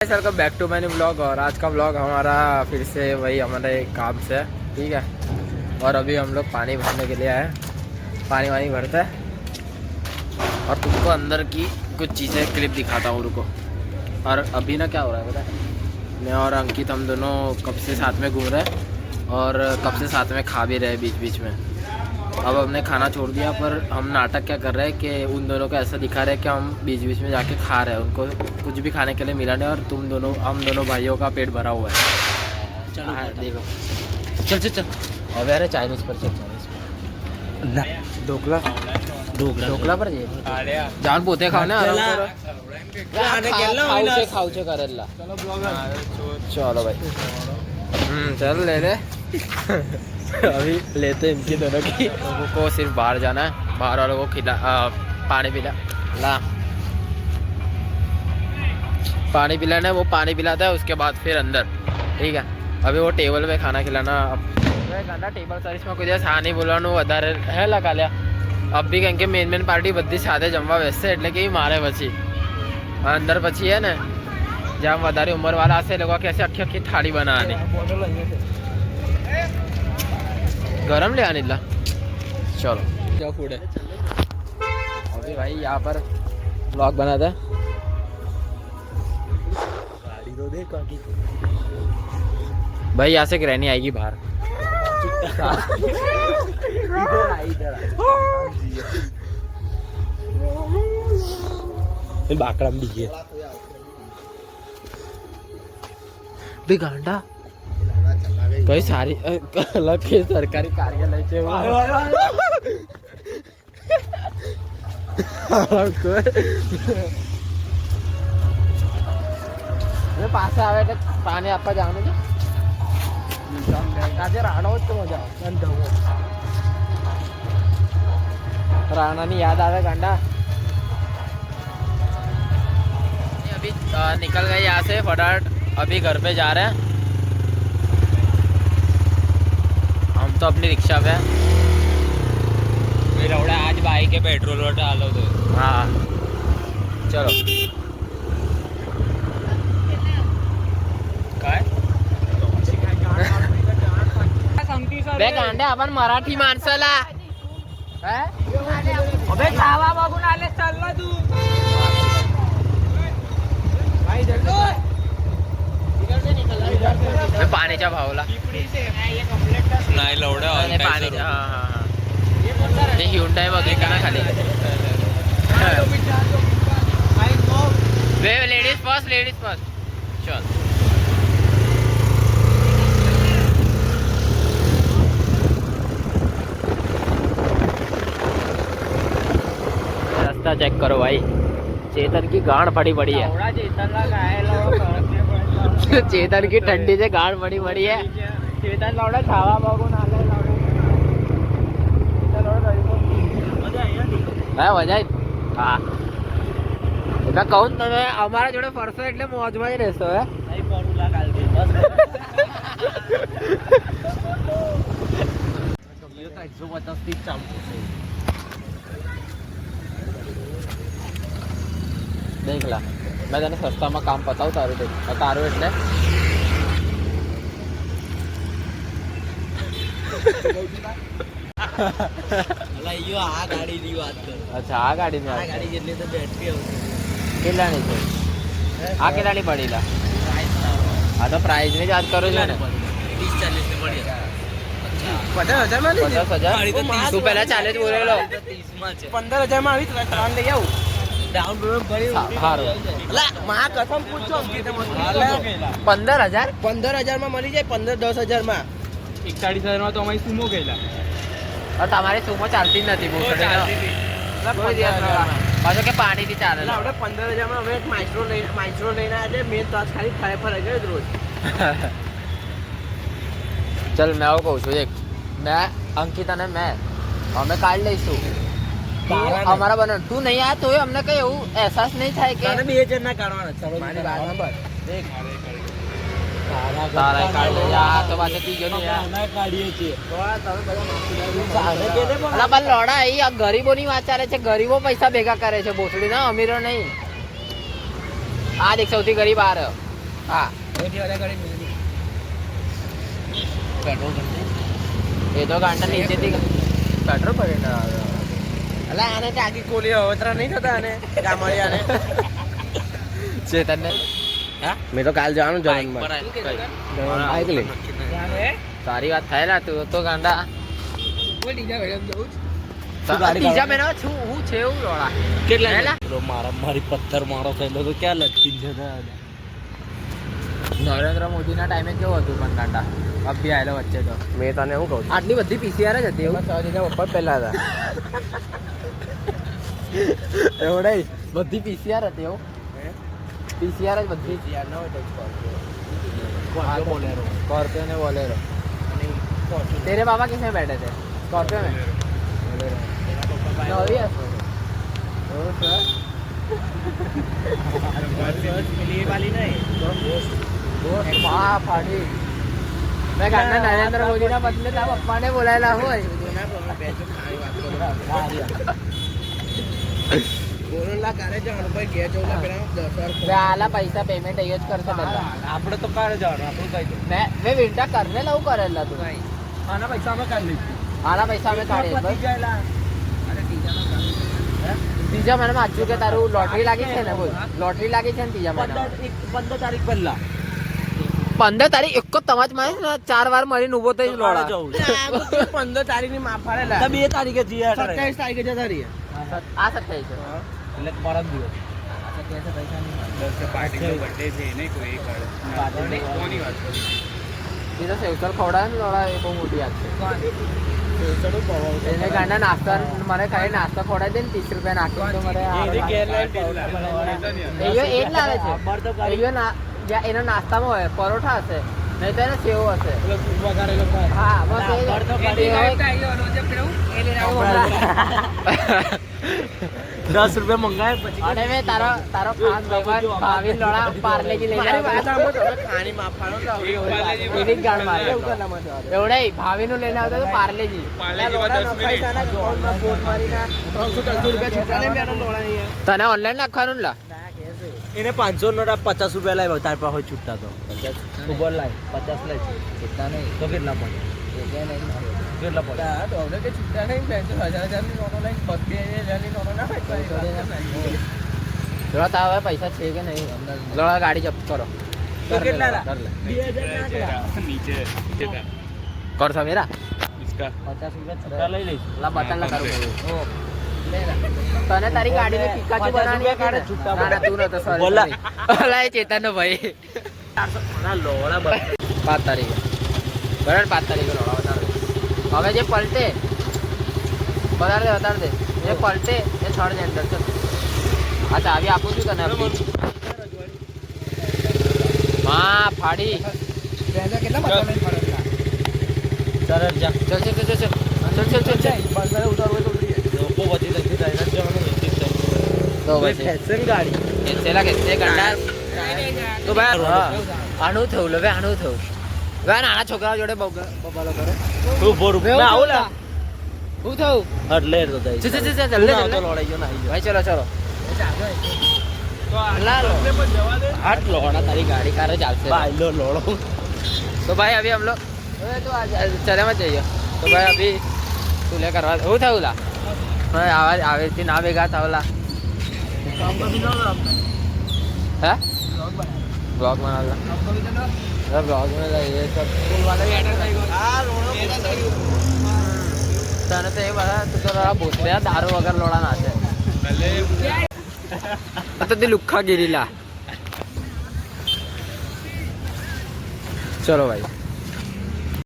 Sir का back to many vlog. और आज का व्लॉग हमारा फिर से वही हमारे काम से है, ठीक है। और अभी हम लोग पानी भरने के लिए आए, पानी वानी भरते हैं और तुमको अंदर की कुछ चीज़ें क्लिप दिखाता हूँ, रुको। और अभी ना क्या हो रहा है पता है, मैं और अंकित हम दोनों कब से साथ में घूम रहे हैं और कब से साथ में खा भी रहे बीच बीच में। अब हमने खाना छोड़ दिया, पर हम नाटक क्या कर रहे हैं कि उन दोनों को ऐसा दिखा रहे हैं कि हम बीच बीच में जाके खा रहे हैं। उनको कुछ भी खाने के लिए मिला नहीं और हम दोनों भाइयों का पेट भरा हुआ है। चलो देखो, चल चल चल। अब यार चाइनीज पर चल, चाइनीज पर ढोकला ढोकला पर ये जान पोते खाने खाऊचे करेला। चलो भाई, चल ले ले। अभी लेते इनकी दोनों की। लोगों को सिर्फ बाहर जाना है, बाहर वालों को खिला पानी पिला ला पानी पिलाना है, वो पानी पिलाता है, उसके बाद फिर अंदर, ठीक है। अभी वो टेबल पे खाना खिलाना। अब टेबल सर्विस में कुछ सानी बोलવાનું વધારે હે લગા લ્યા। अब भी कहेंगे मेन पार्टी बધી સાથે જમવા બેસશે એટલે કે મારે પછી અંદર પછી है ને જ્યાં વધારે ઉંમરવાળા હશે એ લોકો कैसे આખી આખી થાળી બનાવવાની। गरम ले आने ला। चलो क्या फूड है अभी भाई, यहाँ पर ब्लॉग बना था। भाई यहाँ से ग्रैनी आएगी बाहर। बाकड़ा भी गांडा कई सारी अलग के सरकारी कार्यालय છે પાસે આવે એટલે પાણી આપવા જવાનું છે। આજે રાણો જ તો મજા આવે, રાણાની याद आवे गांडा। अभी निकल गए यहाँ से फटाफट, अभी घर पे जा रहे हैं। हम तो अपनी रिक्शा पे फिर आज बाइक के पेट्रोल वोट डालो तो। हाँ चलो काय बे गांडे आपण मराठी माणसाला अबे खावा बघून आले, चल ना तू भाई। पाण्याच्या भावला नाही लवड्या पाणी। हां हां हां, ते हिंडाय बघितलं ना खाली। वे लेडीज फर्स्ट चल। रास्ता चेक करो भाई, चेतन की गांड पड़ी बड़ी है। चेतन की ठंडी से गांड बड़ी बड़ी है। चेतन लौड़ा खावा बघून आलाय। મજા હા એકા કહું તમે અમારા જોડે ફરશો એટલે મોજમાં જ રહેશો। હે નહીં પડુલા કાલથી બસ ये तो 150 થી ચાલતું છે। देख ला, मैं तने सस्ताમાં કામ પતાવું તારું એટલે અલા આ ગાડીની વાત કર। અચ્છા આ ગાડીની વાત, આ ગાડી જેટલી તો બેટરી આવશે કેટલાની છે? આ કેટલાની પડીલા? આ તો પ્રાઇસ ની જ વાત કરો છો ને? 30-40 ની પડી। અચ્છા 50,000 માં નહીં? 50,000 તું પહેલા 40 બોલેલો, 30 માં છે। 15,000 માં આવી ત્રણ લઈ આવું ડાઉન પેમેન્ટ ભરી હારું। અલા માં કસમ પૂછો કે તમે 15,000 માં મળી જાય। 15-10,000 માં 41,000 માં તો અમારી સુમો ગયેલા। તમારી સુમો ચાલતી જ નથી પાછો કે પાણીથી ચાલે। આપણે 15,000 માં હવે માઇક્રો લઈને આજે મેં તો ખાલી ફરે ગયો રોજ। चल मैं वो कहूँ देख, मैं अंकित અને मैं અમે કાઢ લઈશું અમારા બને। તું નહીં આ તો અમને કઈ એવું અહેસાસ નહીં થાય કે બે જણના કાઢવાના। ચલો મારી વાત સાંભળ, દેખ તારા કાઢ લે આ તો પાછો તીજો ને ના કાઢીએ છીએ તો તમે બધા અલા બલ લોડા એ આ ગરીબોની વાત ચાલે છે। ગરીબો પૈસા ભેગા કરે છે, ભોસડી ના અમીરો નહીં। આ દેખ સૌથી ગરીબ આ રહ્યો હા એ તો ગાંડા નીચેથી પેટ્રોલ ભરીને આવ્યો. અલા આને ટાંકી ખોલી અવતરા નહીં થતા આને ગામડિયાને ચેતનને હા મેં તો કાલ જવાનું જવાનું બાઈક લઈ સારી વાત થયેલા તું તો ગાંડા બીજા મહિના છું હું છે એવું લોડા કેટલા મારી પથ્થર મારો થયેલો તો ક્યાં લટકી છે નરેન્દ્ર મોદીના ટાઈમે કેવું હતું પણ ગાંડા અબ બી આવેલો વચ્ચે તો મેં તને શું કહું આટલી બધી પીસીઆર જ હતી એવું પપ્પા પહેલા હતા એવું નહીં બધી પીસીઆર હતી એવું पीसीआर है बद्री पीसीआर ना होता स्कॉर्पियो स्कॉर्पियो ने बोलेरो तेरे पापा किस में बैठे थे स्कॉर्पियो में वाली नहीं फाड़ी मैं कहना नरेंद्र मोदी ना बदले था पप्पा ने बोलायला हो આલા પૈસા પેમેન્ટ અહીંયા જ કરશે બધા આપણે તો કારે જવાનું આપણું કઈ દઉં મેં વિંટા કરને લઉં કરેલા તું આના પૈસા અમે કાઢી લઈશું આલા પૈસા અમે કાઢીએ ત્રીજા મહિનામાં આચું કે તારું લોટરી લાગી છે ને બોલ લોટરી લાગી છે ને ત્રીજા મહિનામાં 15 તારીખ પહેલા 15 તારીખ એક જ તમાજ માં 4 વાર મરીને ઉભો થઈ લોડા 15 તારીખ ની માફ ફાડેલા 2 તારીખે જીયા 27 તારીખે જતા રહીએ આ 27 છે એટલે પરમ દિવસ પાર્ટી બર્થડે છે નહીં કોઈ કોની વાત એ તો સેવસર ખવડાવે ને લોડા એ બહુ મોટી વાત છે એને ગાંડા નાસ્તા મને ખાલી નાસ્તો ખવડાવી દે ને 30 રૂપિયા નાખી તો મને એ જ લાવે છે એનો નાસ્તામાં હોય પરોઠા હશે નહીં તો એને સેવ હશે હા બસ ₹10 મંગાય પછી અને મેં તારો ખાસ ભગવાન ભાવિન લોડા પાર્લેજી લઈને ખાણી માફાનો એવી જ ગાણ મારે એવું નહીં ભાવિનું લઈને આવતો તો પાર્લેજી તને ઓનલાઈન નાખવાનું લા એને 500 નોટ 50 રૂપિયા લાવ્યો તાર પાસે છૂટતા તો ઉભર લાય 50 લાય છૂટતા નહીં તો કેટલા પડે કેટલા પડે ડોબલે કે છૂટતા નહીં 1000 ની નોટો લઈને 2000 ની નોટો ના જોવા તા હવે પૈસા છે કે નહીં લડા ગાડી જપ્ત કરો કેટલા 2000 નીચે કર સમેરા इसका 50 રૂપિયા છૂટા લઈ લઈશું લા બતાલ ના કરું તને તારી ગાડીને પિકાચુ બનાવવાની કાઢે છૂટા ના તું નતો સોરી બોલા ઓલા એ ચેતનનો ભાઈ 400 ના લોડા 5 તારીખે બરાબર 5 તારીખે લોડા વધારે હવે જે પલટે વધારે દે જે પલટે એ થર્ડ ની અંદર છે આ ચાવી આપું છું તને માં ફાડી કેટલા બતાવે જા ચલ ઉતારવો તો લોકો વધી નથી ડાયરેક્ટ જવાનું નથી તો પછી ફેશન ગાડી કેટલા કે ગંડા તો ભાઈ આનું થયું લે આનું થયું ભાઈ નાના છોકરાઓ જોડે બબાલો કરે તું ₹4 આવલા હું થયું એટલે તો જાય જલ્દી તો લોડાઈ ગયો ના ભાઈ ચલો તો હાટ લોડા તારી गाड़ी कार ચાલશે ભાઈ લોડો तो भाई अभी हम लोग तो चले मत जाइए तो भाई अभी चूल्हे करवा हो था उला भाई आवाज आवे थी ना बेगा था उला है ब्लॉग बना ला ब्लॉग में ये सब तने तो ये बता तू तो बोलते हैं दारू वगैरह लोड़ा ना है तो ती लुक्खा गिरीला चलो भाई